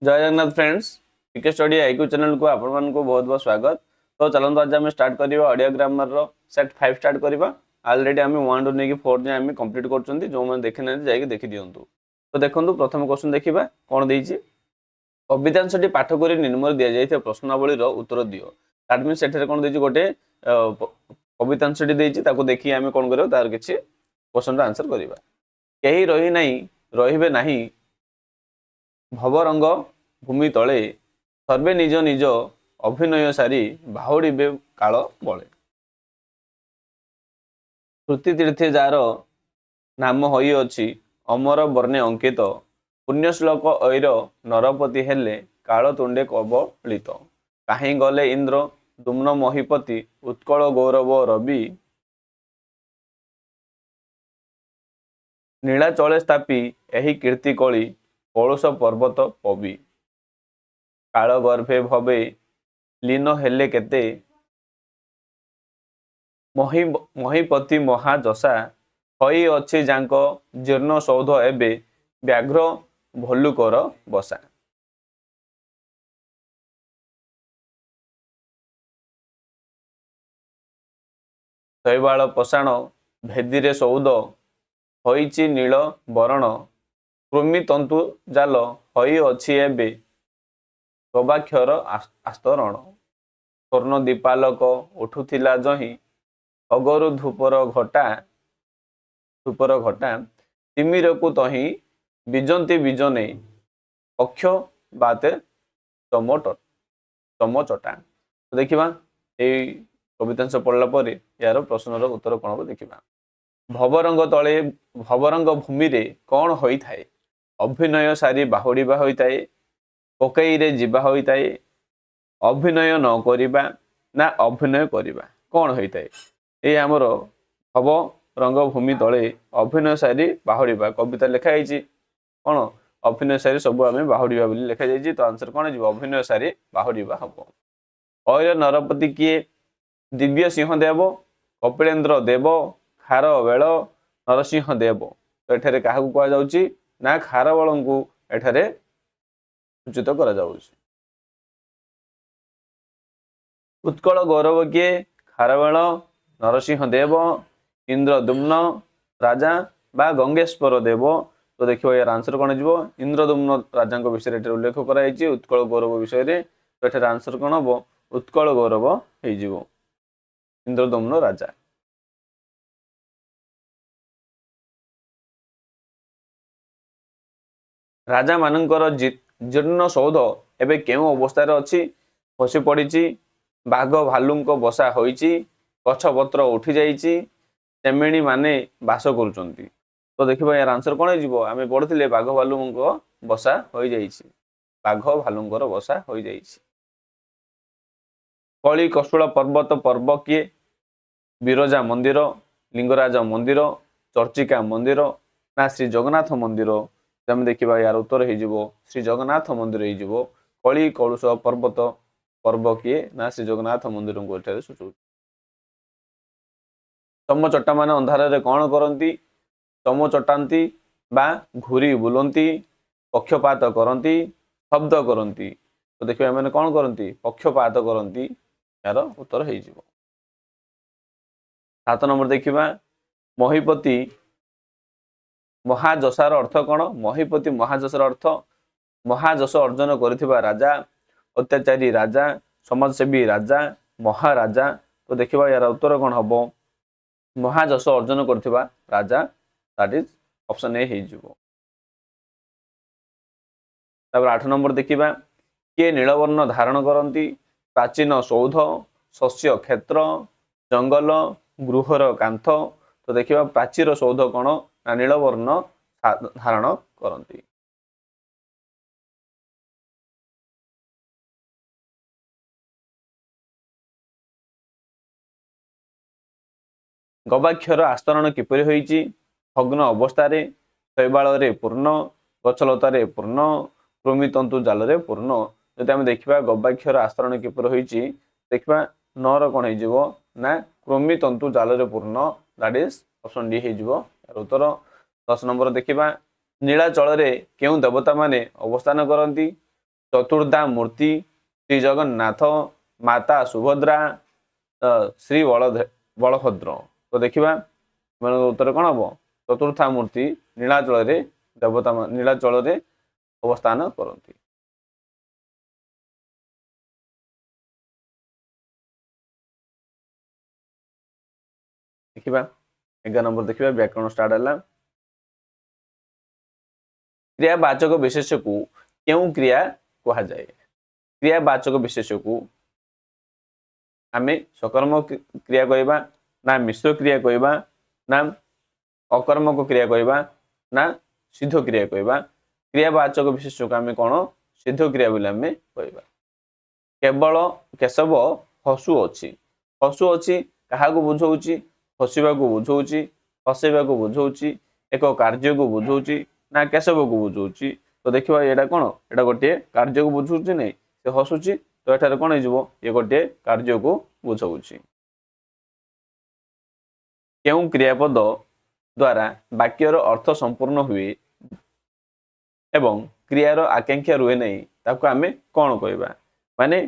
जय जगन्नाथ फ्रेंड्स पीके study IQ channel को आपण मान को बहुत बहुत स्वागत। तो चलते आज आम स्टार्ट करवा ऑडियो ग्रामर रो सेट 5 स्टार्ट करवा। ऑलरेडी आम 1 टू नहीं 4 जाए आम कंप्लीट कर जो मैंने देखी ना जाकि देखी दिंतु। तो देखो प्रथम क्वेश्चन देखा कौन देती कवितांशटी पाठ कर निम्न दि जाए प्रश्नावली उत्तर दियो। दैट मीन से कौन देती गोटे कवितांशटी देती देखिए आम कौन कर तार किसी क्वेश्चन आंसर करवा। कहीं रही नहीं रहिबे नहीं भवरंग भूमि तले सर्वे निज निज अभिनय सारी बाहुड़े काल बले। श्रुति तीर्थे जार नाम होई अछि अमर वर्णे अंकित पुण्यश्लोक ऐर नरपति हेले काल तुंडे कबलित। कहीं गले इंद्र दुम्न महीपति उत्कल गौरव रवि नीलाचले स्थापी एही कीर्ति कली कलुष पर्वत पबी। काल गर्भे भवे लीन हेले केते महीपति महाजसा हई अछि जांक जीर्ण सौध एबे व्याघ्र भल्लुकर बसा। शैवाल पषाण भेदीरे सौद हईची नील बरण कृमि तंतु जाल हई अछि एबे गवाक्षर आस्तरण। स्वर्ण दीपालक उठुथिला जही अगरु धूपर घटा तिमिर को तही बिजंती बिजने अक्ष बाते चमचटा। तो देखिबा ए कवितांश पढ़ला परे यार प्रश्नर उत्तर कौन को देखिबा। भवरंग तले भवरंग भूमि रे कौन होई थाए अभिनय सारी बाहुड़ीबा होई थाए पकई रे जीवा होई थाए अभिनय न करिबा ना अभिनय करिबा कौन होई थाए। ए हमर भव रंग भूमि तले अभिनय सारी बाहुड़ीबा कविता लिखा होईची कौन अभिनय सारी सब आम बाहुड़ीबा बोली लिखा जाइए। तो आंसर कौन हो अभिनय सारी बाहुड़ीबा हम। ऐर नरपति किए दिव्य सिंह देव कपिलेन्द्र देव खार बेल नरसिंह देव। तो एठारे क्या कहुच्छी ना खारबल को एठारे सूचित करा जाउछि। उत्कल गौरव किए खारवेल नरसिंह देव इंद्रदुम्न राजा बा गंगेश्वर देव। तो देखो यार आंसर कौन हो इंद्रदुम्न राजा विषय उल्लेख कराई उत्कल गौरव विषय में। तो एठारे आंसर कौन हम उत्कल गौरव हो इंद्रदुम्न राजा। राजा मानकर जीर्ण सौध एबे केउ अवस्था अच्छी खसी पड़ी बाघ भालू बसा होईची गछ पत्र उठी जाइची चेमेणी माने बास करुचंती। तो देखिबा यार आंसर कौन हो आम पढ़िले बाघ भालू बसा हो जाइची बाघ भालूंकर बसा हो जाइची। कली कौशल पर्वत पर्व किए बिरजा मंदिर लिंगराज मंदिर चर्चिका मंदिर ना श्री जगन्नाथ मंदिर। आम देखा यार उत्तर हो श्री जगन्नाथ मंदिर हो कली कलुष पर्वत पर्व किए ना श्री जगन्नाथ मंदिर को एठारे सूचौ। चम चट्टा मान अंधार कौन करती चम चटाती बा घूरी बुलती पक्षपात करती शब्द करती। तो देखिए मैंने कौन करती पक्षपात करती यार उत्तर हो। 7 नंबर देखिबा महीपति महाजसार अर्थ कौन। महीपति महाजसार अर्थ महाजस अर्जन करिथिबा राजा अत्याचारी राजा समाजसेवी राजा महाराजा। तो देखिबा यार उत्तर कौन हम महाजस अर्जन करिथिबा राजा दैट इज ऑप्शन ए हो। 8 नंबर देखिबा किए नीलवर्ण धारण करती प्राचीन सौध शस्य क्षेत्र जंगल गृहर कांथ। तो देखिबा प्राचीर सौध कौन ना नीलवर्ण धारण करती। गवाक्षर आस्तरण किपरि होईची भग्न अवस्था शैवाल पूर्ण गछलतार पूर्ण कृमितंतु जाल पूर्ण। जदि आम देखा गवाक्षर आस्तरण किपरि होईची देखा नर कौन हो ना कृमितंतु जाल पूर्ण दैट इज ऑप्शन डी हो उत्तर। 10 नंबर देखा नीलाचल केउ देवता माने अवस्थान करती चतुर्धा मूर्ति श्री जगन्नाथ माता सुभद्रा श्री बलभद्र। तो देखा उत्तर कौन हम चतुर्था मूर्ति नीलाचल देवता नीलाचल अवस्थान करती। देखा 11 नंबर देखा व्याकरण स्टार्ट है। क्रियावाचक विशेष को क्यों क्रिया कहा जाए? क्रियावाचक विशेष को आमे सकर्मक क्रिया कहवा ना मिश्र क्रिया कहवा ना अकर्मक क्रिया कहवा ना सिद्ध क्रिया कहवा? क्रियावाचक विशेष को आमे कौन सिद्ध क्रिया बोली आमे कहवा। केवल केशव हसु अच्छी हसु अच्छी क्या बुझाऊँ? हसवा को बुझाऊँ, हसैवा को बुझाऊँ, एक कार्य को बुझाऊँ ना केशव को बुझाऊँ? तो देखिए यहाँ कौन एटा गोटे कार्य को बुझाऊँ नहीं से हसुची तो एठार कौन हो ये गोटे कार्य को बुझाऊँ। क्यों क्रियापद द्वारा वाक्यर अर्थ संपूर्ण हुए एवं क्रियार आकांक्षा रुहे नहीं ताको आमे कौन कहवा? माने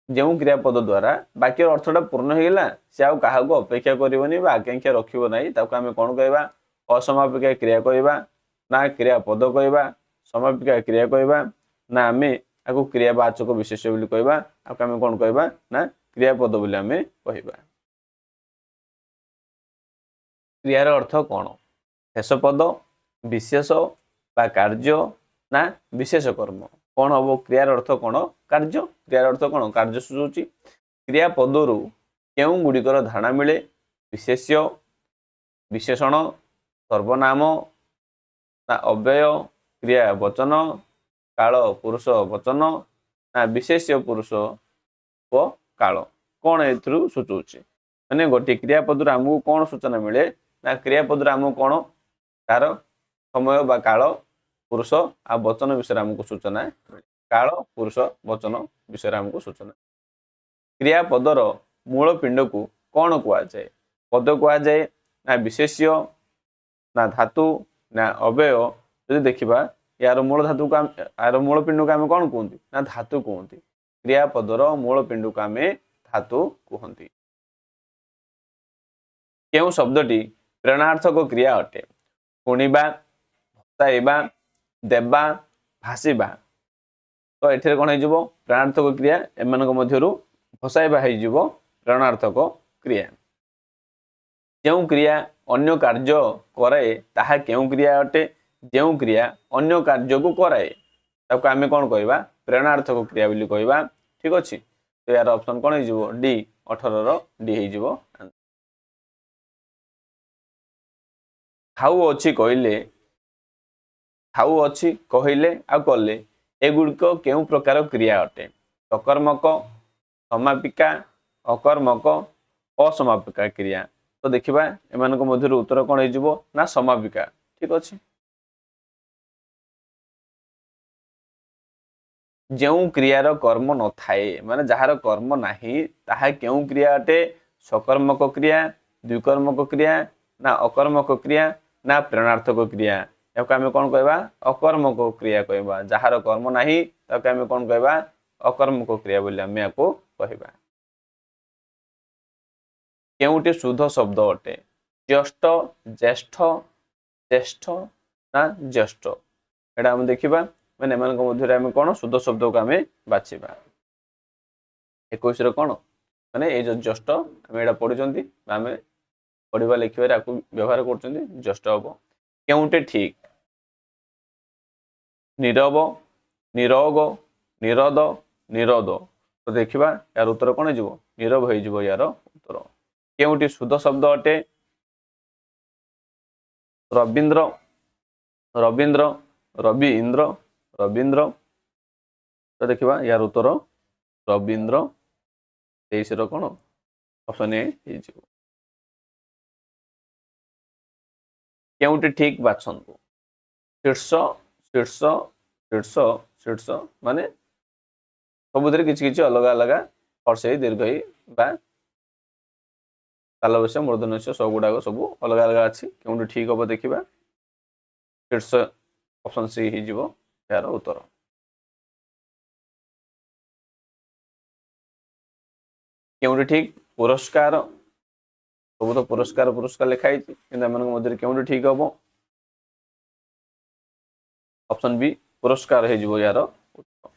जो क्रियापद द्वारा वाक्यर अर्थटा पूर्ण होगा से आउ क्या अपेक्षा करनी आकांक्षा रखिब ना ताको आमे कौन कहवा? असमापिका क्रिया कहवा ना क्रियापद कहवा समापिका क्रिया कहवा ना आमे आको क्रियावाचक विशेष बोली कहवा आको आमे कौन कहवा ना क्रियापद बोली आमे कहवा। क्रियार अर्थ कौन? शेष पद विशेष बा कार्य ना विशेष कर्म कौन हम? क्रियार अर्थ कौन? कार्य। क्रियार अर्थ कौन? कार्य सूचुची। क्रियापदरु केउं गुड़िकर धारणा मिले? विशेष्य विशेषण सर्वनाम ना अव्यय क्रिया वचन काल पुरुष वचन ना विशेष्य पुरुष व काल कौन एथुरु सूचुची? माने गोटे क्रियापदरु आमको कौन सूचना मिले ना क्रियापदरु आमको कौन तार समय बा काल पुरुष आ वचन विषय आमको सूचना मिले। काल पुरुष वचन विषय आमको सूचना। क्रियापदर मूल पिंड को कौन कह जाए? पद कह जाए ना विशेष्य ना धातु ना अव्यय? यदि देखा यार मूल धातु को यार मूल पिंड को आम कौन कहते ना धातु कहते। क्रियापदर मूल पिंड को आम धातु कहते। क्यों शब्दटी प्रेरणार्थक क्रिया अटे? शुणिबा भसाइबा देवा भाषिबा। तो ये कौन हो प्रेरणार्थक क्रिया एम मध्य भसाइबा हो प्रेरणार्थक क्रिया। जो क्रिया अन्य कार्य कराए ताहा क्यों क्रिया अटे? जो क्रिया अन्य कार्य को कराए ताको आमे कौन कहवा? प्रेरणार्थक क्रिया बोली कहवा। ठीक अच्छे तो यार ऑप्शन कौन हो डी 18 डी हो। खाऊ अच्छी कहले खाऊ अच्छी कहले आ कले एगुड़िक केउं प्रकार क्रिया अटे? सकर्मक समापिका अकर्मक असमापिका क्रिया। तो देखिबा एमानक मध्य उत्तर कौन हो ना समापिका। ठीक अच्छे जो क्रियार कर्म न थाए माने जहार कर्म नाही ताहा क्यों क्रिया अटे? सकर्मक क्रिया द्विकर्मक क्रिया ना अकर्मक क्रिया ना प्रेरणार्थक क्रिया? याको आमे कौन कहवा? अकर्मक क्रिया कहवा। जहार कर्म नाही ताको आमे कौन कहवा? अकर्मक क्रिया बोली आमे याको कहवा। केउटी शुद्ध शब्द अटे? ज्येष्ठ ज्येष्ठ ज्येष्ठ ना ज्येष्ठ? एटा हम देखिबा माने एमानक मध्य आमे कौन शुद्ध शब्द को आमे बाछिबा। 21 कौन माने ए जो ज्येष्ठ आमे एटा पढुचंती आमे पढ़ा लिखा आपको व्यवहार कर ज्येष्ठ हम। केउटे ठीक? नीरव निरोग निरोध निरोध। तो देखा यार उत्तर कौन हो? नीरव हो यार उत्तर। केउटी शुद्ध शब्द अटे? रवींद्र रवींद्र रवि इंद्र रवींद्र। तो देखा यार उत्तर रवींद्र 23 कौन ऑप्शन ए हो। केउटी ठीक बाछंतु? शीर्ष शीर्ष शीर्ष शीर्ष माने सबुद किसी किसी अलग अलग हर्ष दीर्घ बा तालबस्य मूर्धन्य सब गुड़ाक सब अलग अलग अच्छी क्योंकि ठीक हम देखा शीर्ष ऑप्शन सी हो यार उत्तर। केउंटी ठीक पुरस्कार सब तो पुरस्कार पुरस्कार लिखाई मध्य केउंटी ठीक हम ऑप्शन बी पुरस्कार हो यार उत्तर।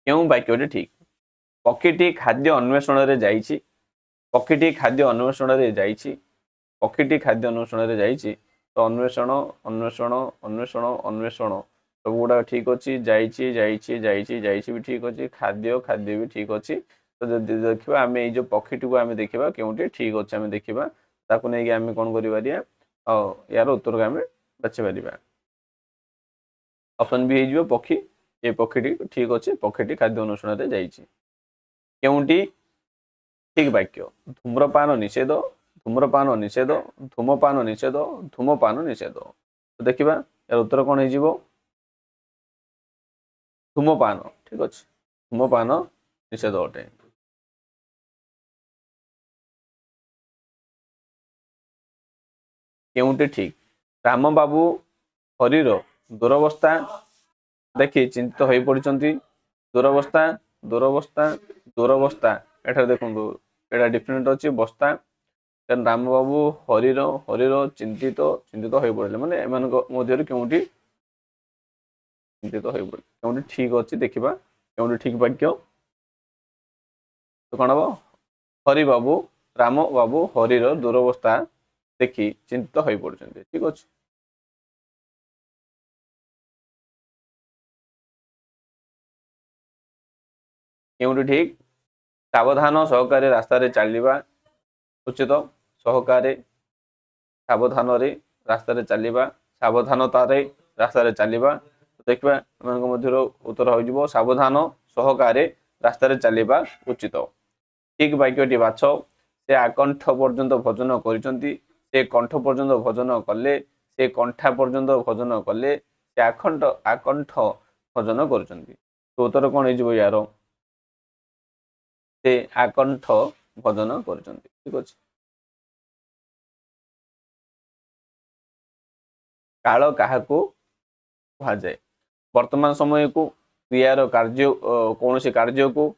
केउं वाक्यटी ठीक पक्षीटी खाद्य अन्वेषण रे जाइछि पक्षीटी खाद्य अन्वेषण रे जाइछि पक्षीटी खाद्य अन्वेषण रे जाइछि तो अन्वेषण अन्वेषण अन्वेषण अन्वेषण सब गुड़ा ठीक अच्छी जाइछि जाइछि जाइछि जाइछि भी ठीक अच्छी खाद्य खाद्य भी ठीक अच्छी तो जब देखा आम ये पक्षीटी को आम देखा केउंटी ठीक अच्छे आम देखा ताकू नहीं आम कौन कर यार उत्तर को आम बाछि पारिबा ऑप्शन बी हो पक्षी ये पक्षीटी ठीक अच्छे पक्षीटी खाद्य अन्वेषण रे जाइछि केउंटी ठीक वाक्य धूम्रपान निषेध धूम्रपान निषेध धूमपान निषेध धूमपान निषेध तो देखा यार उत्तर कौन हो धूमपान ठीक अच्छे धूमपान निषेध अटे केउंटी ठीक राम बाबू हरिर दुरवस्था देखी चिंतित हो पड़ती दुरवस्था दुरवस्था दुरवस्था एठार देखो एटा डिफरेंट अच्छी बस्ता राम बाबू हरिर हरिर चिंतित चिंतित हो पड़े माने एमान मध्य केउंटी चिंतित हो पड़े केउंटी ठीक अच्छी देखा केउंटी ठीक वाक्य तो कौन हम हरि बाबू राम बाबू हरिर दुरवस्था देखी चिंतित हो पड़ते ठीक अच्छे केउंटी ठीक सावधान सहकारी रास्ता रे चलवा उचित सहकारी सावधान रास्ता रे चलवा सावधानता रास्ता रे चलवा देखा मध्य उत्तर हो सावधान सहकारी रास्ता रे चलवा उचित ठीक वाक्यटी बाछ से आकंठ पर्यंत भोजन कर कंठ पर्यंत भोजन कले से कंठा पर्यंत भोजन कले से आकंठ आकंठ भोजन कर उत्तर कौन हो यार से आकंठ भोजन कर ठीक अच्छे काल क्या कहुए वर्तमान समय को क्रियार कार्य कौन सी कार्य को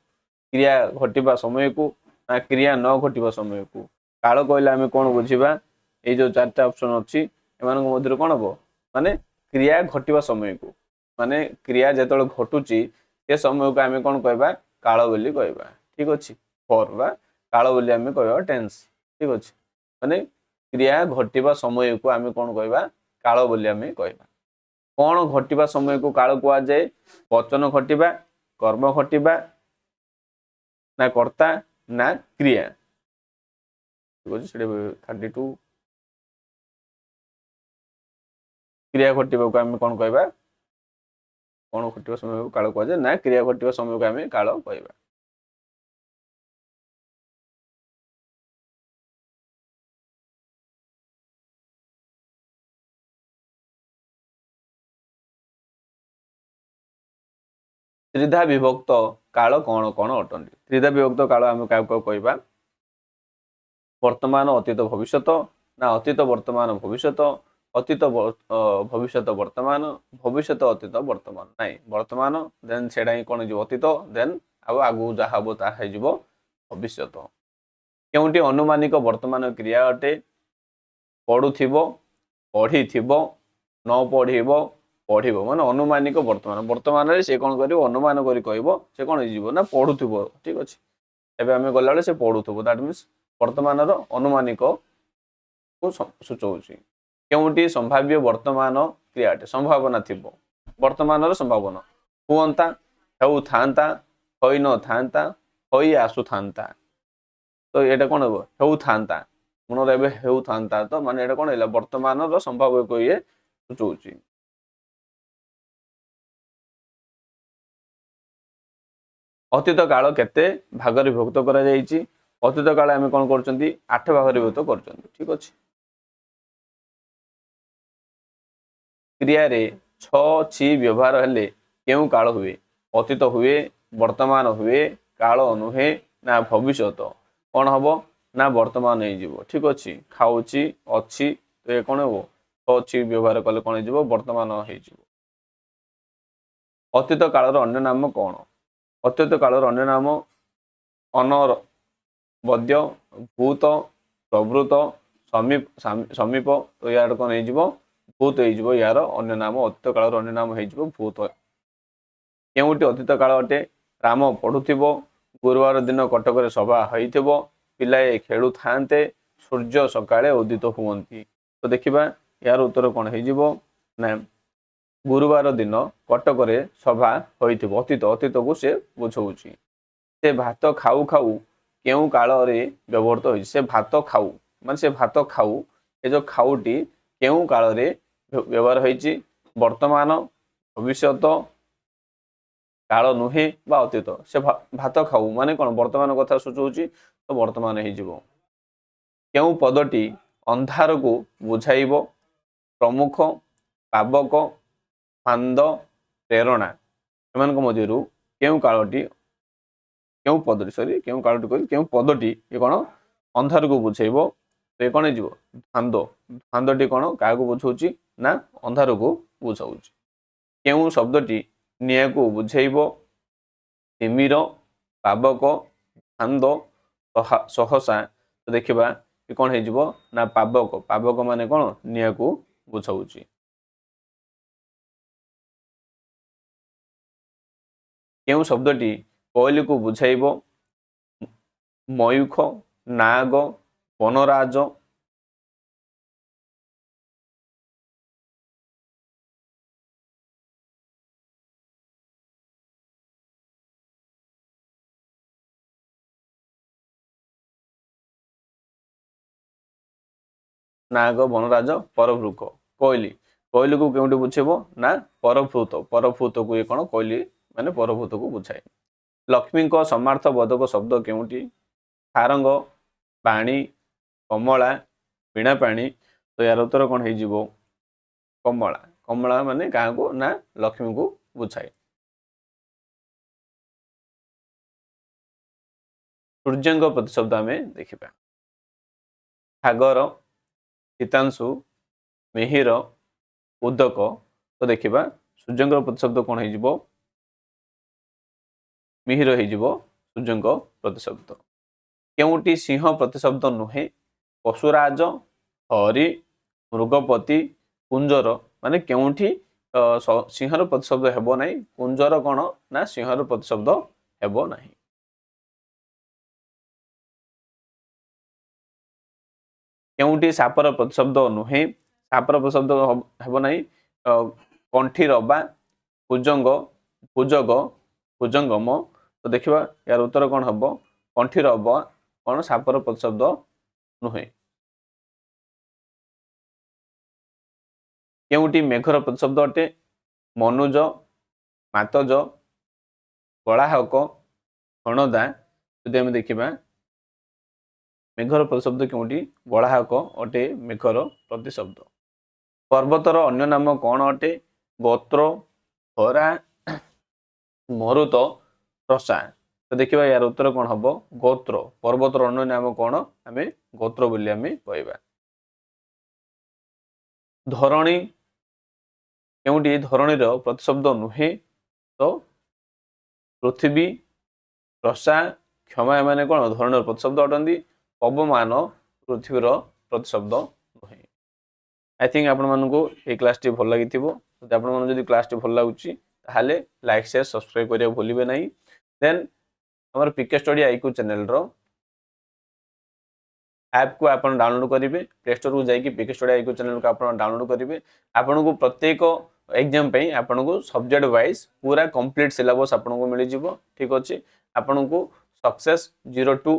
क्रिया घटवा समय को ना क्रिया न घटवा समय को काल कहले आम कौन बुझा ये जो चार्टा ऑप्शन अच्छी मध्य कौन हम माने क्रिया घटवा समय को माने क्रिया जो घटुची से समय को आम कौन कहवा काल बोली कहवा ठीक अच्छे फॉर बा काल बोली आम कहवा टेंस ठीक अच्छे माने क्रिया घटवा समय को आम कौन कहवा काल बोली आम कहवा कौन घटवा समय को काल कह जाए वचन घटवा कर्म घटवा ना कर्ता ना क्रिया 32 क्रिया घटवा को आम कौन कहवा कौन घटवा समय को काल कह जाए ना क्रिया घटवा समय को आम काल कहवा त्रिधा विभक्त काल कौन कौन अटंती त्रिधा विभक्त काल आम क्या कहवा वर्तमान अतीत भविष्य ना अतीत वर्तमान भविष्य अतीत भविष्य वर्तमान भविष्य अतीत वर्तमान ना वर्तमान देन से कौन हो अतीत देन आगू जहाँ हम ताकि भविष्य केउंटी अनुमानिक वर्तमान क्रिया अटे पढ़ु पढ़ी न पढ़ पढ़ माने अनुमानिक वर्तमान वर्तमान से कौन कर अनुमान कर से कौन हो ना पढ़ु ठीक अच्छे एवं आम गला से पढ़ु दैट मीन्स वर्तमान अनुमानिक को सूचौची केउंटी संभाव्य वर्तमान क्रियाटे संभावना थी वर्तमान संभावना हुअंता हेउ थांता होई न थांता होई आसु थांता तो ये कौन हम हेउ थांता मन रे हेउ थांता तो माने ये कौन है वर्तमान संभाव्य को ये सूचौची अतीत काल केते भाग विभक्त करा जायछि अतीत काल आम कौन कर 8 भाग विभक्त कर ठीक अच्छे क्रिया रे 6 छि व्यवहार हेले केउ काल हुए अतीत हुए वर्तमान हुए काल नुहे ना भविष्य कौन हम ना वर्तमान हो ठीक अच्छे खाऊची अच्छी तो ये कौन हम 6 छि व्यवहार कले कौन हो वर्तमान हो ଅତୀତ କାଳର ଅନ୍ୟ ନାମ କ'ଣ? ଅତୀତ କାଳର ଅନ୍ୟ ନାମ ଅନର, ବଦ୍ୟ, ଭୂତ, ପ୍ରଭୃତ, ସମୀପ। ତ ୟାର କ'ଣ ହେଇଯିବ? ଭୂତ ହେଇଯିବ। ୟାର ଅନ୍ୟ ନାମ, ଅତୀତ କାଳର ଅନ୍ୟ ନାମ ହେଇଯିବ ଭୂତ। କେଉଁଠି ଅତୀତ କାଳ ଅଟେ? ରାମ ପଢୁଥିବ, ଗୁରୁବାର ଦିନ କଟକରେ ସଭା ହୋଇଥିବ, ପିଲାଏ ଖେଳୁଥାନ୍ତେ, ସୂର୍ଯ୍ୟ ସକାଳେ ଉଦିତ ହୁଅନ୍ତି। ତ ଦେଖିବା ୟାର ଉତ୍ତର କ'ଣ ହେଇଯିବ ନା ଗୁରୁବାର ଦିନ କଟକରେ ସଭା ହୋଇଥିବ। ଅତୀତକୁ ସେ ବୁଝଉଛି। ସେ ଭାତ ଖାଉ ଖାଉ କେଉଁ କାଳରେ ବ୍ୟବହୃତ ହୋଇଛି? ସେ ଭାତ ଖାଉ ମାନେ ସେ ଭାତ ଖାଉ, ଏ ଯେଉଁ ଖାଉଟି କେଉଁ କାଳରେ ବ୍ୟବହାର ହୋଇଛି? ବର୍ତ୍ତମାନ, ଭବିଷ୍ୟତ, କାଳ ନୁହେଁ ବା ଅତୀତ। ସେ ଭାତ ଖାଉ ମାନେ କ'ଣ? ବର୍ତ୍ତମାନ କଥା ସୂଚାଉଛି, ତ ବର୍ତ୍ତମାନ ହେଇଯିବ। କେଉଁ ପଦଟି ଅନ୍ଧାରକୁ ବୁଝାଇବ? ପ୍ରମୁଖ, ପାବକ, ଫାନ୍ଦ, ପ୍ରେରଣା। ଏମାନଙ୍କ ମଧ୍ୟରୁ କେଉଁ କାଳଟି କେଉଁ ପଦଟି ଏ କ'ଣ ଅନ୍ଧାରକୁ ବୁଝେଇବ? ତ ଏ କ'ଣ ହେଇଯିବ? ଫାନ୍ଦ। ଫାନ୍ଦଟି କ'ଣ କାହାକୁ ବୁଝଉଛି? ନା ଅନ୍ଧାରକୁ ବୁଝାଉଛି। କେଉଁ ଶବ୍ଦଟି ନିଆଁକୁ ବୁଝେଇବ? ତିମିର, ପାବକ, ଫାନ୍ଦ, ସହସା। ତ ଦେଖିବା ଏ କ'ଣ ହେଇଯିବ ନା ପାବକ। ପାବକ ମାନେ କ'ଣ? ନିଆଁକୁ ବୁଝାଉଛି। କେଉଁ ଶବ୍ଦଟି କୋଇଲିକୁ ବୁଝାଇବ? ମୟୂଖ, ନାଗ, ବନରାଜ। ନାଗ, ବନରାଜ, ପରଭୃକ। କୋଇଲିକୁ କେଉଁଠି ବୁଝେଇବ? ନା ପରଭୃତକୁ ଏ କ'ଣ? କୋଇଲି ମାନେ ପରଭୃତକୁ ବୁଝାଏ। ଲକ୍ଷ୍ମୀଙ୍କ ସମାର୍ଥ ବୋଧକ ଶବ୍ଦ କେଉଁଠି? ସାରଙ୍ଗ, ପାଣି, କମଳା, ବୀଣା ପାଣି। ତ ୟାର ଉତ୍ତର କ'ଣ ହେଇଯିବ? କମଳା। କମଳା ମାନେ କାହାକୁ? ନା ଲକ୍ଷ୍ମୀଙ୍କୁ ବୁଝାଏ। ସୂର୍ଯ୍ୟଙ୍କ ପ୍ରତିଶବ୍ଦ ଆମେ ଦେଖିବା। ସାଗର, ହିତାଂଶୁ, ମିହିର, ଉଦକ। ତ ଦେଖିବା ସୂର୍ଯ୍ୟଙ୍କର ପ୍ରତିଶବ୍ଦ କ'ଣ ହେଇଯିବ? ମିହିର ହେଇଯିବ ସୂର୍ଯ୍ୟଙ୍କ ପ୍ରତିଶବ୍ଦ। କେଉଁଟି ସିଂହ ପ୍ରତିଶବ୍ଦ ନୁହେଁ? ପଶୁରାଜ, ହରି, ମୃଗପତି, କୁଞ୍ଜର। ମାନେ କେଉଁଠି ସିଂହର ପ୍ରତିଶବ୍ଦ ହେବ ନାହିଁ? କୁଞ୍ଜର କ'ଣ? ନା ସିଂହର ପ୍ରତିଶବ୍ଦ ହେବ ନାହିଁ। କେଉଁଠି ସାପର ପ୍ରତିଶବ୍ଦ ନୁହେଁ? ସାପର ପ୍ରତିଶବ୍ଦ ହେବ ନାହିଁ। କଣ୍ଠିରବା, ଭୁଜଙ୍ଗମ। ତ ଦେଖିବା ୟାର ଉତ୍ତର କ'ଣ ହେବ? କଣ୍ଠିରବା କ'ଣ ସାପର ପ୍ରତିଶବ୍ଦ ନୁହେଁ। କେଉଁଟି ମେଘର ପ୍ରତିଶବ୍ଦ ଅଟେ? ମନୁଜ, ମାତଜ, କଳାହକ, ହଣଦା। ଯଦି ଆମେ ଦେଖିବା ମେଘର ପ୍ରତିଶବ୍ଦ କେଉଁଠି? ବଳାହକ ଅଟେ ମେଘର ପ୍ରତିଶବ୍ଦ। ପର୍ବତର ଅନ୍ୟ ନାମ କ'ଣ ଅଟେ? ଗୋତ୍ର, ଖରା, ମରୁତ, ରସା। ତ ଦେଖିବା ୟାର ଉତ୍ତର କ'ଣ ହେବ? ଗୋତ୍ର। ପର୍ବତର ଅନ୍ୟ ନାମ କ'ଣ? ଆମେ ଗୋତ୍ର ବୋଲି ଆମେ କହିବା। ଧରଣୀ କେଉଁଠି ଧରଣୀର ପ୍ରତିଶବ୍ଦ ନୁହେଁ? ତ ପୃଥିବୀ, ରସା, କ୍ଷମା। ଏମାନେ କ'ଣ ଧରଣୀର ପ୍ରତିଶବ୍ଦ ଅଟନ୍ତି। ପବମାନ ପୃଥିବୀର ପ୍ରତିଶବ୍ଦ ନୁହେଁ। ଆଇ ଥିଙ୍କ ଆପଣମାନଙ୍କୁ এই କ୍ଲାସ୍ଟି ଭଲ ଲାଗିଥିବ। ଯଦି ଆପଣମାନଙ୍କୁ ଯଦି କ୍ଲାସ୍ଟି ଭଲ ଲାଗୁଛି ତାହେଲେ ଲାଇକ୍, ସେୟାର, ସବସ୍କ୍ରାଇବ୍ କରିବାକୁ ଭୁଲିବେ ନାହିଁ। ଦେନ୍ ଆମର ପିକେ ଷ୍ଟଡି ଆଇକ୍ୟୁ ଚ୍ୟାନେଲର ଆପ୍କୁ ଆପଣ ଡାଉନଲୋଡ୍ କରିବେ। ପ୍ଲେ ଷ୍ଟୋରକୁ ଯାଇକି ପିକେ ଷ୍ଟଡି ଆଇକ୍ୟୁ ଚ୍ୟାନେଲକୁ ଆପଣ ଡାଉନଲୋଡ୍ କରିବେ। ଆପଣଙ୍କୁ ପ୍ରତ୍ୟେକ ଏକ୍ଜାମ୍ ପାଇଁ ଆପଣଙ୍କୁ ସବଜେକ୍ଟ ୱାଇଜ୍ ପୁରା କମ୍ପ୍ଲିଟ୍ ସିଲାବସ୍ ଆପଣଙ୍କୁ ମିଳିଯିବ। ଠିକ୍ ଅଛି। ଆପଣଙ୍କୁ ସକ୍ସେସ୍ 02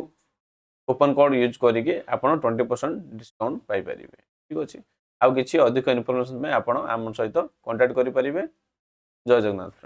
କୁପନ୍ କୋଡ୍ ୟୁଜ୍ କରିକି ଆପଣ 20% ଡିସ୍କାଉଣ୍ଟ ପାଇପାରିବେ। ଠିକ୍ ଅଛି। ଆଉ କିଛି ଅଧିକ ଇନଫର୍ମେସନ୍ ପାଇଁ ଆପଣ ଆମ ସହିତ କଣ୍ଟାକ୍ଟ କରିପାରିବେ। ଜୟ ଜଗନ୍ନାଥ।